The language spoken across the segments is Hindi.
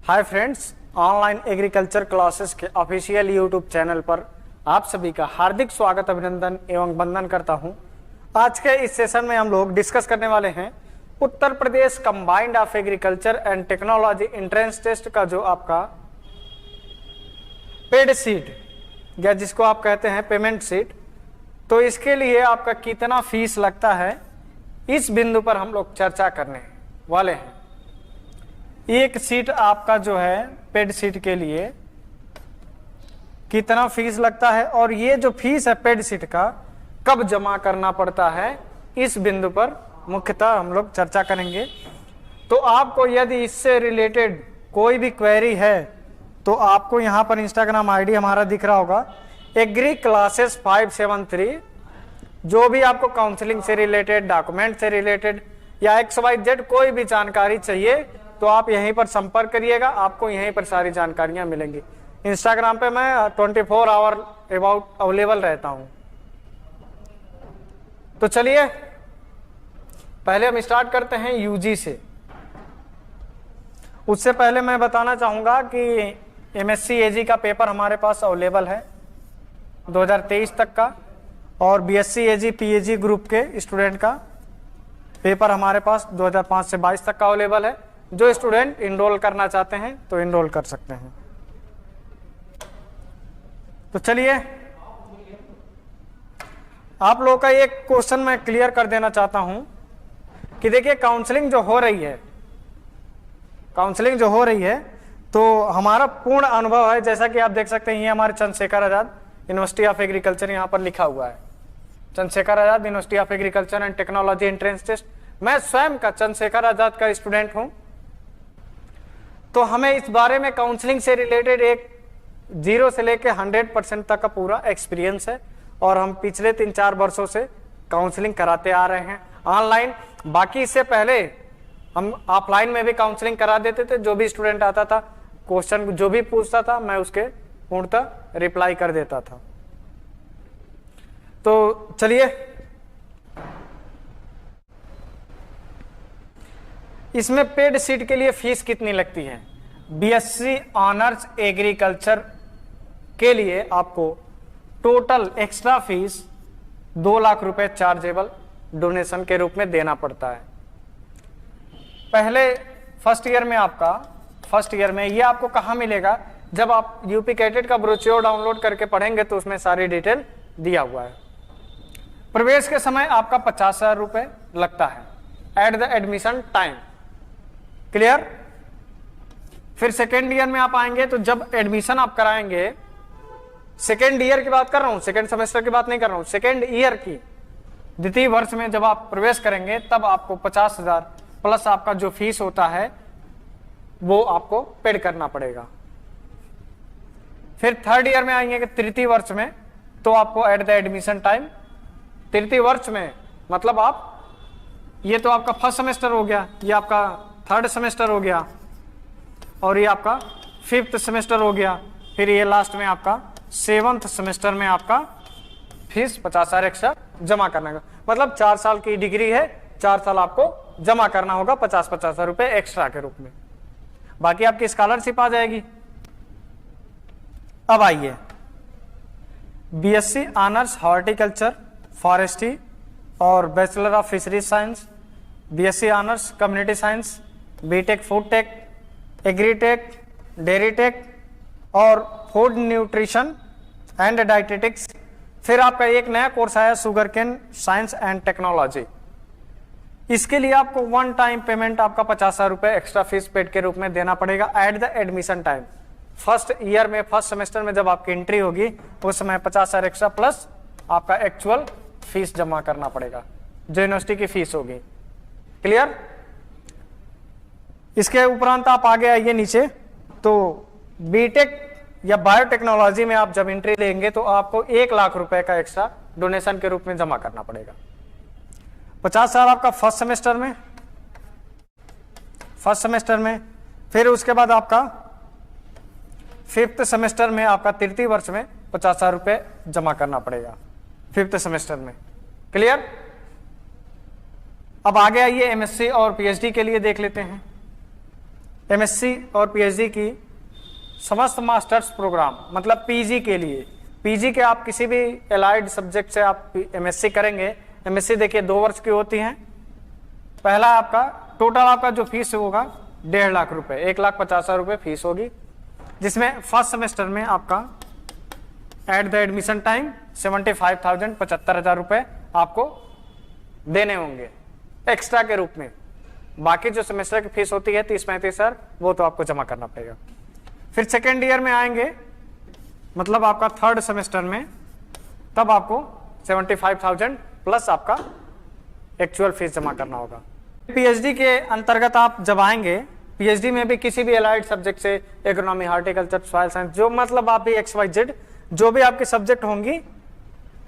Hi friends, online agriculture classes के ऑफिशियल यूट्यूब चैनल पर आप सभी का हार्दिक स्वागत, अभिनंदन एवं वंदन करता हूं। आज के इस सेशन में हम लोग डिस्कस करने वाले हैं Uttar Pradesh combined of agriculture and technology entrance test का जो आपका पेड सीट या जिसको आप कहते हैं पेमेंट सीट, तो इसके लिए आपका कितना फीस लगता है, इस बिंदु पर हम लोग चर्चा करने वाले हैं। एक सीट आपका जो है पेड सीट के लिए कितना फीस लगता है और ये जो फीस है पेड सीट का कब जमा करना पड़ता है, इस बिंदु पर मुख्यतः हम लोग चर्चा करेंगे। तो आपको यदि इससे रिलेटेड कोई भी क्वेरी है तो आपको यहाँ पर इंस्टाग्राम आईडी हमारा दिख रहा होगा, एग्री क्लासेस 573। जो भी आपको काउंसलिंग से रिलेटेड, डॉक्यूमेंट से रिलेटेड या XYZ कोई भी जानकारी चाहिए तो आप यहीं पर संपर्क करिएगा, आपको यहीं पर सारी जानकारियां मिलेंगी। इंस्टाग्राम पे मैं 24 आवर अबाउट अवेलेबल रहता हूं। तो चलिए पहले हम स्टार्ट करते हैं यूजी से। उससे पहले मैं बताना चाहूंगा कि MSc AG का पेपर हमारे पास अवेलेबल है 2023 तक का, और BSc AG PAG ग्रुप के स्टूडेंट का पेपर हमारे पास 2005 से 22 तक का अवेलेबल है। जो स्टूडेंट इनरोल करना चाहते हैं तो इनरोल कर सकते हैं। तो चलिए आप लोगों का एक क्वेश्चन मैं क्लियर कर देना चाहता हूं कि देखिए काउंसलिंग जो हो रही है तो हमारा पूर्ण अनुभव है। जैसा कि आप देख सकते हैं, ये हमारे Chandrashekhar Azad university of agriculture यहां पर लिखा हुआ है, Chandrashekhar Azad university of agriculture and technology entrance test. मैं स्वयं का चंद्रशेखर आजाद का स्टूडेंट हूं, तो हमें इस बारे में काउंसलिंग से रिलेटेड एक 0 से लेकर 100% तक का पूरा एक्सपीरियंस है, और हम पिछले 3-4 वर्षों से काउंसलिंग कराते आ रहे हैं ऑनलाइन। बाकी इससे पहले हम ऑफलाइन में भी काउंसलिंग करा देते थे। जो भी स्टूडेंट आता था, क्वेश्चन जो भी पूछता था, मैं उसके पूर्णतः रिप्लाई कर देता था। तो चलिए इसमें पेड सीट के लिए फीस कितनी लगती है। BSc ऑनर्स एग्रीकल्चर के लिए आपको टोटल एक्स्ट्रा फीस 2 लाख रुपए चार्जेबल डोनेशन के रूप में देना पड़ता है। पहले फर्स्ट ईयर में ये आपको कहाँ मिलेगा, जब आप यूपी कैडेट का ब्रोच्योर डाउनलोड करके पढ़ेंगे तो उसमें सारी डिटेल दिया हुआ है। प्रवेश के समय आपका 50,000 रुपए लगता है at the admission time. Clear. फिर सेकेंड ईयर में आप आएंगे तो जब एडमिशन आप कराएंगे, सेकेंड ईयर की बात कर रहा हूं, सेकेंड सेमेस्टर की बात नहीं कर रहा हूं, सेकेंड ईयर की द्वितीय वर्ष में जब आप प्रवेश करेंगे तब आपको 50,000 प्लस आपका जो फीस होता है वो आपको पेड करना पड़ेगा। फिर थर्ड ईयर में आएंगे कि तृतीय वर्ष में, तो आपको एट द एडमिशन टाइम, तृतीय वर्ष में मतलब आप, ये तो आपका फर्स्ट सेमेस्टर हो गया, ये आपका थर्ड सेमेस्टर हो गया, और ये आपका 5th सेमेस्टर हो गया। फिर ये लास्ट में आपका 7th सेमेस्टर में आपका फीस 50,000 एक्स्ट्रा जमा करना होगा। मतलब 4 साल की डिग्री है, 4 साल आपको जमा करना होगा 50,000 रुपए एक्स्ट्रा के रूप में। बाकी आपकी स्कॉलरशिप आ जाएगी। अब आइए BSc ऑनर्स हॉर्टिकल्चर, फॉरेस्ट्री और bachelor of fisheries science, BSc honours community science, B Tech food tech, agritech, dairy tech और फूड न्यूट्रिशन एंड डाइटेटिक्स। फिर आपका एक नया कोर्स आया sugarcane science and technology. इसके लिए आपको वन टाइम पेमेंट आपका 50,000 रुपए एक्स्ट्रा फीस पेड के रूप में देना पड़ेगा at the admission time. First year में, फर्स्ट सेमेस्टर में जब आपकी एंट्री होगी उस समय 50,000 एक्स्ट्रा प्लस आपका एक्चुअल फीस जमा करना पड़ेगा, जो यूनिवर्सिटी की फीस होगी। क्लियर। इसके उपरांत आप आगे आइए नीचे, तो बीटेक या बायोटेक्नोलॉजी में आप जब एंट्री लेंगे तो आपको 1 लाख रुपए का एक्स्ट्रा डोनेशन के रूप में जमा करना पड़ेगा। 50,000 आपका फर्स्ट सेमेस्टर में, फिर उसके बाद आपका 5th सेमेस्टर में, आपका तृतीय वर्ष में 50,000 रुपए जमा करना पड़ेगा 5th सेमेस्टर में। क्लियर। अब आगे आइए MSc और PhD के लिए देख लेते हैं। एमएससी और पीएचडी की समस्त मास्टर्स प्रोग्राम, मतलब पीजी के लिए, पीजी के आप किसी भी एलाइड सब्जेक्ट से आप एमएससी करेंगे। एमएससी देखिए 2 वर्ष की होती हैं। पहला आपका टोटल आपका जो फीस होगा 1.5 लाख रुपए, 1,50,000 रुपए फीस होगी, जिसमें फर्स्ट सेमेस्टर में आपका एट द एडमिशन टाइम 75,000 75,000 रुपए आपको देने होंगे एक्स्ट्रा के रूप में। बाकी जो सेमेस्टर की फीस होती है 30-35,000 वो तो आपको जमा करना पड़ेगा। फिर सेकेंड ईयर में आएंगे, मतलब आपका थर्ड सेमेस्टर में, तब आपको 75,000 प्लस आपका एक्चुअल फीस जमा करना होगा। पीएचडी के अंतर्गत आप जब आएंगे, पीएचडी में भी किसी भी एलाइड सब्जेक्ट से, इकोनॉमी, हार्टिकल्चर, सॉइल साइंस, जो मतलब आप भी XYZ जो भी आपके सब्जेक्ट होंगी,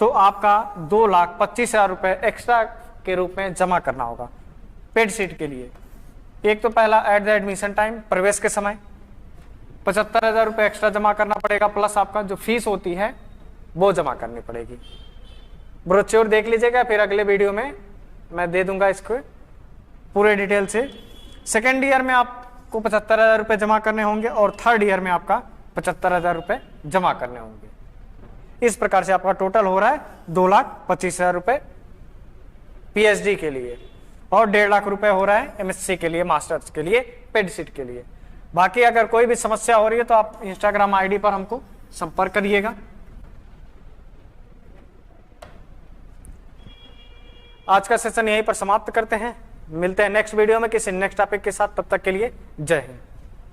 तो आपका 2,25,000 रुपए एक्स्ट्रा के रूप में जमा करना होगा पेड सीट के लिए। एक तो पहला एट द एडमिशन टाइम, प्रवेश के समय 75,000 रुपए एक्स्ट्रा जमा करना पड़ेगा, प्लस आपका जो फीस होती है वो जमा करनी पड़ेगी। ब्रोचर देख लीजिएगा, फिर अगले वीडियो में मैं दे दूंगा इसको पूरे डिटेल से। सेकेंड ईयर में आपको 75,000 रुपए जमा करने होंगे और थर्ड ईयर में आपका 75,000 रुपए जमा करने होंगे। इस प्रकार से आपका टोटल हो रहा है 2,25,000 रुपए पीएचडी के लिए और 1.5 लाख रुपए हो रहा है एमएससी के लिए, मास्टर्स के लिए, पेड सीट के लिए। बाकी अगर कोई भी समस्या हो रही है तो आप इंस्टाग्राम आईडी पर हमको संपर्क करिएगा। आज का सेशन यहीं पर समाप्त करते हैं। मिलते हैं नेक्स्ट वीडियो में किसी नेक्स्ट टॉपिक के साथ। तब तक के लिए जय हिंद।